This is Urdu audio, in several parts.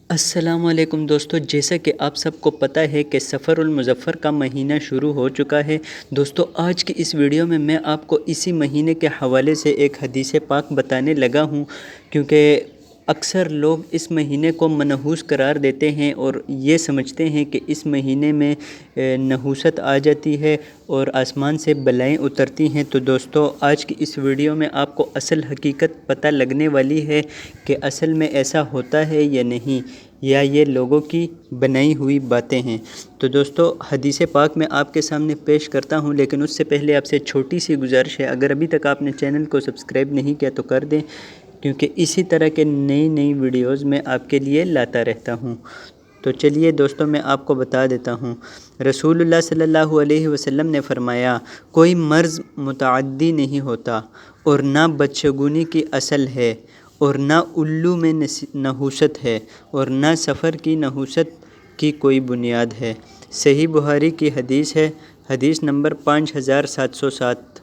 السلام علیکم دوستو، جیسا کہ آپ سب کو پتہ ہے کہ سفر المظفر کا مہینہ شروع ہو چکا ہے۔ دوستو آج کی اس ویڈیو میں آپ کو اسی مہینے کے حوالے سے ایک حدیث پاک بتانے لگا ہوں، کیونکہ اکثر لوگ اس مہینے کو منحوس قرار دیتے ہیں اور یہ سمجھتے ہیں کہ اس مہینے میں نحوست آ جاتی ہے اور آسمان سے بلائیں اترتی ہیں۔ تو دوستو آج کی اس ویڈیو میں آپ کو اصل حقیقت پتہ لگنے والی ہے کہ اصل میں ایسا ہوتا ہے یا نہیں، یا یہ لوگوں کی بنائی ہوئی باتیں ہیں۔ تو دوستو حدیث پاک میں آپ کے سامنے پیش کرتا ہوں، لیکن اس سے پہلے آپ سے چھوٹی سی گزارش ہے، اگر ابھی تک آپ نے چینل کو سبسکرائب نہیں کیا تو کر دیں، کیونکہ اسی طرح کے نئی ویڈیوز میں آپ کے لیے لاتا رہتا ہوں۔ تو چلیے دوستو میں آپ کو بتا دیتا ہوں۔ رسول اللہ صلی اللہ علیہ وسلم نے فرمایا، کوئی مرض متعدی نہیں ہوتا، اور نہ بدشگونی کی اصل ہے، اور نہ الو میں نحوست ہے، اور نہ سفر کی نحوست کی کوئی بنیاد ہے۔ صحیح بخاری کی حدیث ہے، حدیث نمبر 5707۔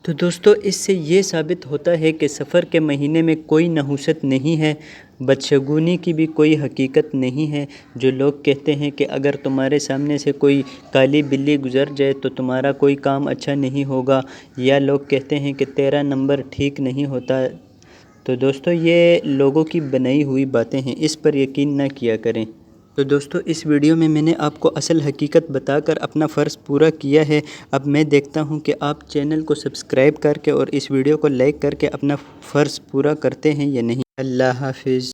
تو دوستو اس سے یہ ثابت ہوتا ہے کہ سفر کے مہینے میں کوئی نحوست نہیں ہے، بدشگونی کی بھی کوئی حقیقت نہیں ہے۔ جو لوگ کہتے ہیں کہ اگر تمہارے سامنے سے کوئی کالی بلی گزر جائے تو تمہارا کوئی کام اچھا نہیں ہوگا، یا لوگ کہتے ہیں کہ تیرا نمبر ٹھیک نہیں ہوتا، تو دوستو یہ لوگوں کی بنائی ہوئی باتیں ہیں، اس پر یقین نہ کیا کریں۔ تو دوستو اس ویڈیو میں نے آپ کو اصل حقیقت بتا کر اپنا فرض پورا کیا ہے۔ اب میں دیکھتا ہوں کہ آپ چینل کو سبسکرائب کر کے اور اس ویڈیو کو لائک کر کے اپنا فرض پورا کرتے ہیں یا نہیں۔ اللہ حافظ۔